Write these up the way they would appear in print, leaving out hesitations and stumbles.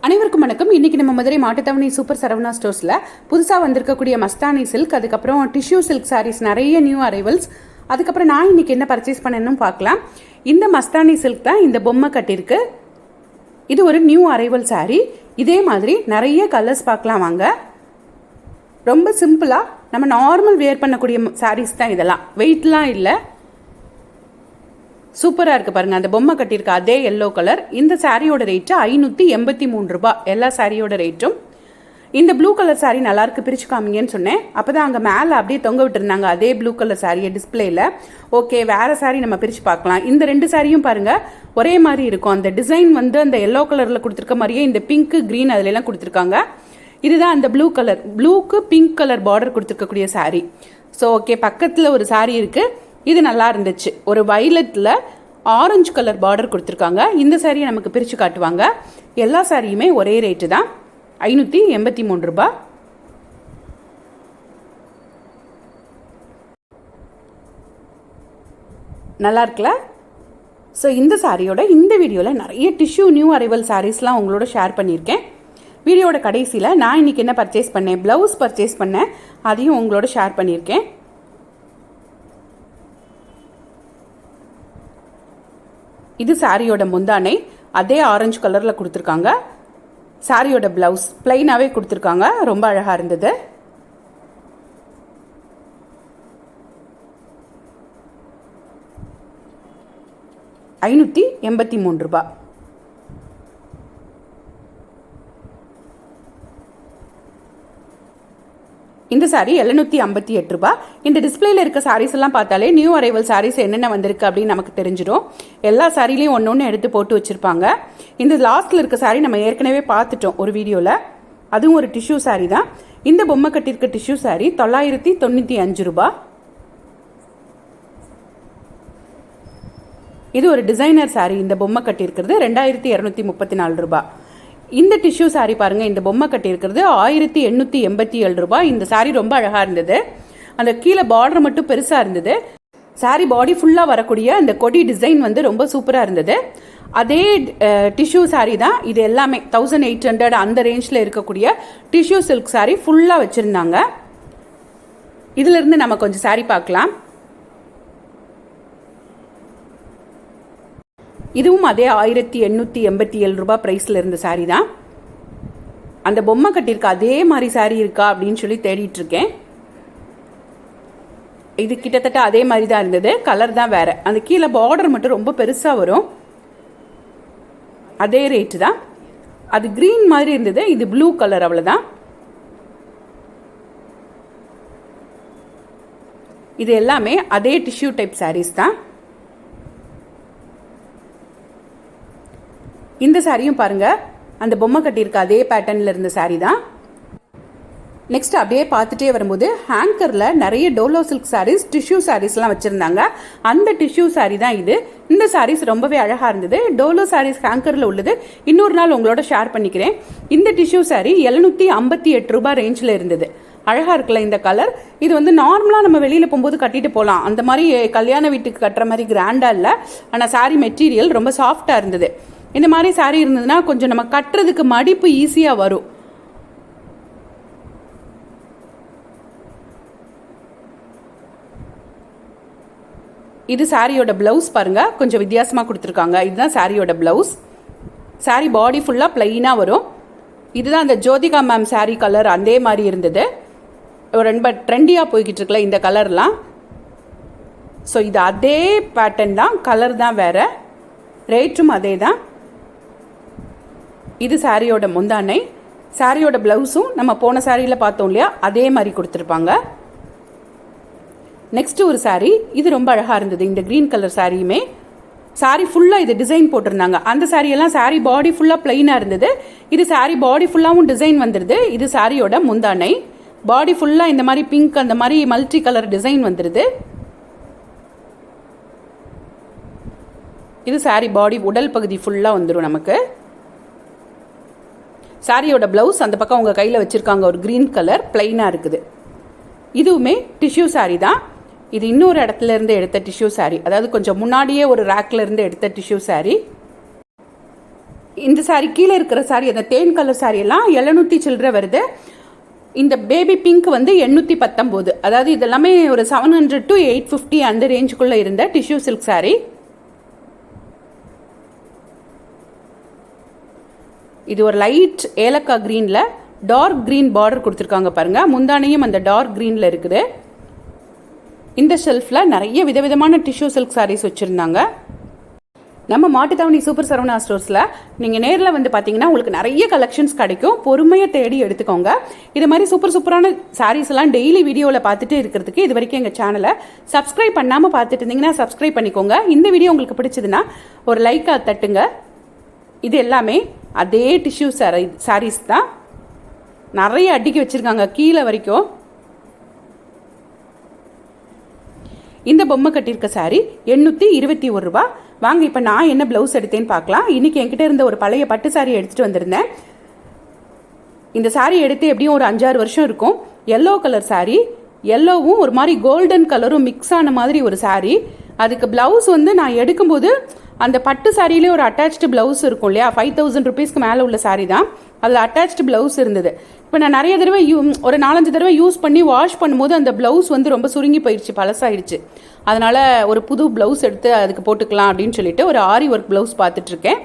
அனைவருக்கும் வணக்கம். இன்னைக்கு நம்ம மதுரை மாட்டுத்தாவணி சூப்பர் சரவணா ஸ்டோர்ஸில் புதுசாக வந்திருக்கக்கூடிய மஸ்தானி சில்க், அதுக்கப்புறம் டிஷ்யூ சில்க் சாரீஸ் நிறைய நியூ அரைவல்ஸ். அதுக்கப்புறம் நான் இன்னைக்கு என்ன பர்ச்சேஸ் பண்ணணும் பார்க்கலாம். இந்த மஸ்தானி சில்க் தான் இந்த பொம்மை கட்டிருக்கு. இது ஒரு நியூ அரைவல் சாரீ. இதே மாதிரி நிறைய கலர்ஸ் பார்க்கலாம் வாங்க. ரொம்ப சிம்பிளாக நம்ம நார்மல் வேர் பண்ணக்கூடிய சாரீஸ் தான் இதெல்லாம். வெயிட்லாம் இல்லை, சூப்பராக இருக்குது பாருங்கள். அந்த பொம்மை கட்டியிருக்க அதே எல்லோ கலர். இந்த சாரியோட ரேட்டு 583 ரூபா எல்லா சாரியோட ரேட்டும். இந்த ப்ளூ கலர் சாரீ நல்லாயிருக்கு, பிரித்து காமிங்கன்னு சொன்னேன். அப்போ தான் அங்கே மேலே அப்படியே தொங்க விட்டுருந்தாங்க அதே ப்ளூ கலர் சாரியை டிஸ்பிளேயில். ஓகே, வேறு சாரீ நம்ம பிரித்து பார்க்கலாம். இந்த ரெண்டு சாரியும் பாருங்கள் ஒரே மாதிரி இருக்கும். அந்த டிசைன் வந்து அந்த எல்லோ கலரில் கொடுத்துருக்க மாதிரியே இந்த பிங்க்கு க்ரீன் அதிலெல்லாம் கொடுத்துருக்காங்க. இதுதான் அந்த ப்ளூ கலர், ப்ளூக்கு பிங்க் கலர் பார்டர் கொடுத்துருக்கக்கூடிய சாரீ. ஸோ ஓகே, பக்கத்தில் ஒரு சாரீ இருக்குது. இது நல்லா இருந்துச்சு. ஒரு வயலட்டில் ஆரஞ்சு கலர் பார்டர் கொடுத்துருக்காங்க. இந்த சாரியை நமக்கு பிரித்து காட்டுவாங்க. எல்லா சாரியுமே ஒரே ரேட்டு தான், 583 ரூபா. நல்லா இருக்குல்ல? ஸோ இந்த சாரியோட இந்த வீடியோவில் நிறைய டிஷ்யூ நியூ அரைவல் சாரீஸ்லாம் உங்களோட ஷேர் பண்ணியிருக்கேன். வீடியோட கடைசியில் நான் இன்றைக்கி என்ன பர்ச்சேஸ் பண்ணேன், ப்ளவுஸ் பர்ச்சேஸ் பண்ணேன், அதையும் உங்களோட ஷேர் பண்ணியிருக்கேன். இது சாரியோட முந்தானை, அதே ஆரஞ்சு கலரில் கொடுத்துருக்காங்க. சாரியோட ப்ளவுஸ் பிளைனாகவே கொடுத்துருக்காங்க, ரொம்ப அழகாக இருந்தது. ₹583. இந்த சாரீ ₹758. இந்த டிஸ்பிளேல இருக்க சாரீஸ் எல்லாம் பார்த்தாலே நியூ அரைவல் சாரீஸ் என்னென்ன வந்திருக்கு அப்படின்னு நமக்கு தெரிஞ்சிடும். எல்லா சாரிலையும் ஒன்று ஒன்று எடுத்து போட்டு வச்சுருப்பாங்க. இந்த லாஸ்ட்டில் இருக்க சாரீ நம்ம ஏற்கனவே பார்த்துட்டோம் ஒரு வீடியோவில். அதுவும் ஒரு டிஷ்யூ சாரீ தான். இந்த பொம்மை கட்டியிருக்க டிஷ்யூ சாரீ ₹995. இது ஒரு டிசைனர் சாரீ. இந்த பொம்மை கட்டியிருக்கிறது ₹2234. இந்த டிஷ்யூ சாரீ பாருங்கள், இந்த பொம்மை கட்டியிருக்கிறது ₹1887. இந்த சாரீ ரொம்ப அழகாக இருந்தது. அந்த கீழே பார்டர் மட்டும் பெருசாக இருந்தது. சாரீ பாடி ஃபுல்லாக வரக்கூடிய அந்த கொடி டிசைன் வந்து ரொம்ப சூப்பராக இருந்தது. அதே டிஷ்யூ சாரீ தான் இது எல்லாமே. 1800 அந்த ரேஞ்சில் இருக்கக்கூடிய டிஷ்யூ சில்க் சாரீ ஃபுல்லாக வச்சுருந்தாங்க. இதிலிருந்து நம்ம கொஞ்சம் சாரீ பார்க்கலாம். இதுவும் அதே ₹1887 ப்ரைஸில் இருந்த சாரீ தான். அந்த பொம்மை கட்டியிருக்க அதே மாதிரி சாரீ இருக்கா அப்படின்னு சொல்லி தேடிட்டு இருக்கேன். இது கிட்டத்தட்ட அதே மாதிரி தான் இருந்தது, கலர் தான் வேற. அந்த கீழே பார்டர் மட்டும் ரொம்ப பெருசாக வரும். அதே ரேட்டு தான். அது கிரீன் மாதிரி இருந்தது, இது ப்ளூ கலர், அவ்வளோதான். இது எல்லாமே அதே டிஷ்யூ டைப் சாரீஸ் தான். இந்த சாரியும் பாருங்க, அந்த பொம்மை கட்டியிருக்க அதே பேட்டர்னில் இருந்த சாரீ தான். நெக்ஸ்ட் அப்படியே பார்த்துட்டே வரும்போது ஹேங்கரில் நிறைய டோலோ சில்க் சாரீஸ், டிஷ்யூ சாரீஸ்லாம் வச்சுருந்தாங்க. அந்த டிஷ்யூ சாரீ தான் இது. இந்த சாரீஸ் ரொம்பவே அழகாக இருந்தது. டோலோ சாரீஸ் ஹேங்கரில் உள்ளது இன்னொரு நாள் உங்களோட ஷேர் பண்ணிக்கிறேன். இந்த டிஷ்யூ சாரீ ₹758 ரேஞ்சில் இருந்தது. அழகாக இருக்குல்ல இந்த கலர். இது வந்து நார்மலாக நம்ம வெளியில் போகும்போது கட்டிட்டு போகலாம். அந்த மாதிரி கல்யாண வீட்டுக்கு கட்டுற மாதிரி கிராண்டாக இல்லை. ஆனால் சாரீ மெட்டீரியல் ரொம்ப சாஃப்டாக இருந்தது. இந்த மாதிரி சாரீ இருந்ததுன்னா கொஞ்சம் நம்ம கட்டுறதுக்கு மடிப்பு ஈஸியாக வரும். இது சாரியோட பிளவுஸ் பாருங்க, கொஞ்சம் வித்தியாசமாக கொடுத்துருக்காங்க. இதுதான் சாரியோட பிளவுஸ். சாரீ பாடி ஃபுல்லாக பிளைனாக வரும். இதுதான் அந்த ஜோதிகா மேம் சாரீ கலர், அதே மாதிரி இருந்தது. ரொம்ப ட்ரெண்டியாக போய்கிட்டு இருக்குல்ல இந்த கலர்லாம். ஸோ இது அதே பேட்டர்ன் தான், கலர் தான் வேறு, ரேட்டும் அதே தான். இது சாரியோட முந்தானை. சாரியோட பிளவுஸும் நம்ம போன சாரியில் பார்த்தோம் இல்லையா, அதே மாதிரி கொடுத்துருப்பாங்க. நெக்ஸ்ட் ஒரு சாரீ, இது ரொம்ப அழகாக இருந்தது. இந்த க்ரீன் கலர் சாரியுமே சாரீ ஃபுல்லாக இது டிசைன் போட்டிருந்தாங்க. அந்த சாரியெல்லாம் சாரீ பாடி ஃபுல்லாக பிளைனாக இருந்தது. இது சாரீ பாடி ஃபுல்லாகவும் டிசைன் வந்துடுது. இது சாரியோட முந்தானை. பாடி ஃபுல்லாக இந்த மாதிரி பிங்க், அந்த மாதிரி மல்டி கலர் டிசைன் வந்துடுது. இது சாரீ பாடி உடல் பகுதி ஃபுல்லாக வந்துடும் நமக்கு. சாரியோட பிளவுஸ் அந்த பக்கம் உங்கள் கையில் வச்சுருக்காங்க, ஒரு க்ரீன் கலர் பிளைனாக இருக்குது. இதுவுமே டிஷ்யூ சாரீ தான். இது இன்னொரு இடத்துல இருந்து எடுத்த டிஷ்யூ சாரீ, அதாவது கொஞ்சம் முன்னாடியே ஒரு ரேக்கில் இருந்து எடுத்த டிஷ்யூ சாரீ. இந்த சாரீ கீழே இருக்கிற சாரீ அந்த தேன் கலர் சாரீ எல்லாம் 700 சில்லற வருது. இந்த பேபி பிங்க் வந்து 819. அதாவது இதெல்லாமே ஒரு 700 to 850 அந்த ரேஞ்சுக்குள்ளே இருந்த டிஷ்யூ சில்க் சாரீ. இது ஒரு லைட் ஏலக்காய் க்ரீனில் டார்க் க்ரீன் பார்டர் கொடுத்துருக்காங்க பாருங்கள். முந்தானையும் அந்த டார்க் க்ரீனில் இருக்குது. இந்த ஷெல்ஃபில் நிறைய விதவிதமான டிஷ்யூ சில்க் சாரீஸ் வச்சுருந்தாங்க. நம்ம மாட்டுத்தாவணி சூப்பர் சரவணா ஸ்டோர்ஸில் நீங்கள் நேரில் வந்து பார்த்தீங்கன்னா உங்களுக்கு நிறைய கலெக்ஷன்ஸ் கிடைக்கும். பொறுமையாக தேடி எடுத்துக்கோங்க. இது மாதிரி சூப்பரான சாரீஸ் எல்லாம் டெய்லி வீடியோவில் பார்த்துட்டு இருக்கிறதுக்கு இது வரைக்கும் எங்கள் சேனலை சப்ஸ்கிரைப் பண்ணாமல் பார்த்துட்டு இருந்தீங்கன்னா சப்ஸ்கிரைப் பண்ணிக்கோங்க. இந்த வீடியோ உங்களுக்கு பிடிச்சதுன்னா ஒரு லைக்காக தட்டுங்க. இது எல்லாமே அதே டிஷ்யூ சாரீஸ் தான். நிறைய அடிக்கி வச்சுருக்காங்க கீழே வரைக்கும். இந்த பொம்மை கட்டியிருக்க சாரீ 821 ரூபா. வாங்க இப்போ நான் என்ன ப்ளவுஸ் எடுத்தேன்னு பார்க்கலாம். இன்றைக்கி என்கிட்ட இருந்த ஒரு பழைய பட்டு சாரீ எடுத்துகிட்டு வந்திருந்தேன். இந்த சாரீ எடுத்து எப்படியும் ஒரு 5-6 வருஷம் இருக்கும். எல்லோ கலர் சாரீ, எல்லோவும் ஒரு மாதிரி கோல்டன் கலரும் மிக்ஸ் ஆன மாதிரி ஒரு சாரீ. அதுக்கு ப்ளவுஸ் வந்து நான் எடுக்கும்போது அந்த பட்டு சாரியிலே ஒரு அட்டாச்டு ப்ளவுஸ் இருக்கும் இல்லையா, 5000 ருபீஸ்க்கு மேலே உள்ள சாரீ தான். அதில் அட்டாச்டு ப்ளவுஸ் இருந்தது. இப்போ நான் நிறைய தடவை ஒரு 4-5 தடவை யூஸ் பண்ணி வாஷ் பண்ணும்போது அந்த ப்ளவுஸ் வந்து ரொம்ப சுருங்கி போயிடுச்சு, பழசாயிடுச்சு. அதனால் ஒரு புது ப்ளவுஸ் எடுத்து அதுக்கு போட்டுக்கலாம் அப்படின்னு சொல்லிட்டு ஒரு ஆரி ஒர்க் ப்ளவுஸ் பார்த்துட்ருக்கேன்.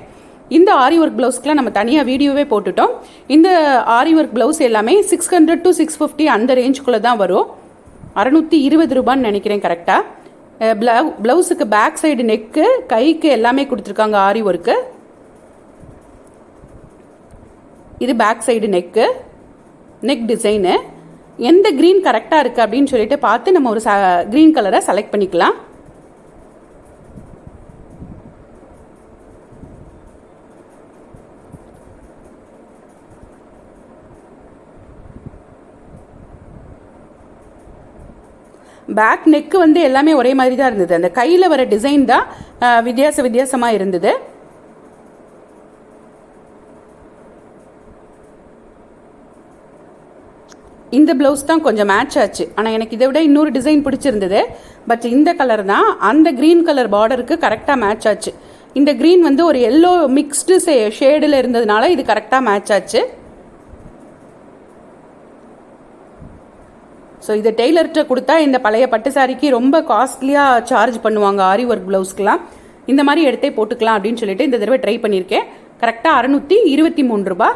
இந்த ஆரி ஒர்க் ப்ளவுஸ்க்குலாம் நம்ம தனியாக வீடியோவே போட்டுட்டோம். இந்த ஆரி ஒர்க் ப்ளவுஸ் எல்லாமே 600 to 650 அந்த ரேஞ்சுக்குள்ளே தான் வரும். 620 ரூபான்னு நினைக்கிறேன் கரெக்டாக. ப்ளவுஸுக்கு பேக் சைடு நெக்கு, கைக்கு எல்லாமே கொடுத்துருக்காங்க ஆரி ஒர்க்கு. இது back side neck, neck design. எந்த க்ரீன் கரெக்டாக இருக்குது அப்படின்னு சொல்லிட்டு பார்த்து நம்ம ஒரு க்ரீன் கலரை செலக்ட் பண்ணிக்கலாம். பேக் நெக்கு வந்து எல்லாமே ஒரே மாதிரி தான் இருந்தது. அந்த கையில் வர டிசைன் தான் வித்தியாசமாக இருந்தது. இந்த ப்ளவுஸ் தான் கொஞ்சம் மேட்ச் ஆச்சு. ஆனால் எனக்கு இதை விட இன்னொரு டிசைன் பிடிச்சிருந்தது. பட் இந்த கலர் தான் அந்த க்ரீன் கலர் பார்டருக்கு கரெக்டாக மேட்ச் ஆச்சு. இந்த க்ரீன் வந்து ஒரு எல்லோ மிக்ஸ்டு ஷேடில் இருந்ததுனால இது கரெக்டாக மேட்ச் ஆச்சு. ஸோ இதை டெய்லர்கிட்ட கொடுத்தா இந்த பழைய பட்டு சாரிக்கு ரொம்ப காஸ்ட்லியாக சார்ஜ் பண்ணுவாங்க ஆரி ஒர்க் ப்ளவுஸ்க்கெலாம். இந்த மாதிரி எடுத்தே போட்டுக்கலாம் அப்படின்னு சொல்லிட்டு இந்த தடவை ட்ரை பண்ணியிருக்கேன். கரெக்டாக 623 ரூபா.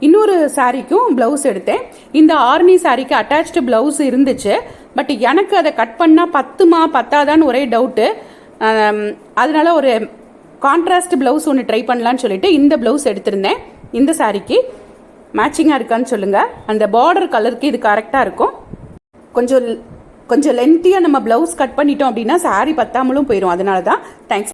இன்னொரு சாரிக்கும் ப்ளவுஸ் எடுத்தேன். இந்த ஆர்னி சாரிக்கு அட்டாச்டு ப்ளவுஸ் இருந்துச்சு. பட் எனக்கு அதை கட் பண்ணால் பத்தாதான்னு ஒரே டவுட்டு. அதனால ஒரு கான்ட்ராஸ்ட் ப்ளவுஸ் ஒன்று ட்ரை பண்ணலான்னு சொல்லிட்டு இந்த ப்ளவுஸ் எடுத்திருந்தேன். இந்த சாரிக்கு மேட்சிங்காக இருக்கான்னு சொல்லுங்கள். அந்த பார்டர் கலருக்கு இது கரெக்டாக இருக்கும். கொஞ்சம் லென்த்தியாக நம்ம ப்ளவுஸ் கட் பண்ணிட்டோம் அப்படின்னா சாரி பத்தாமலும் போயிடும். அதனால தான். தேங்க்ஸ்.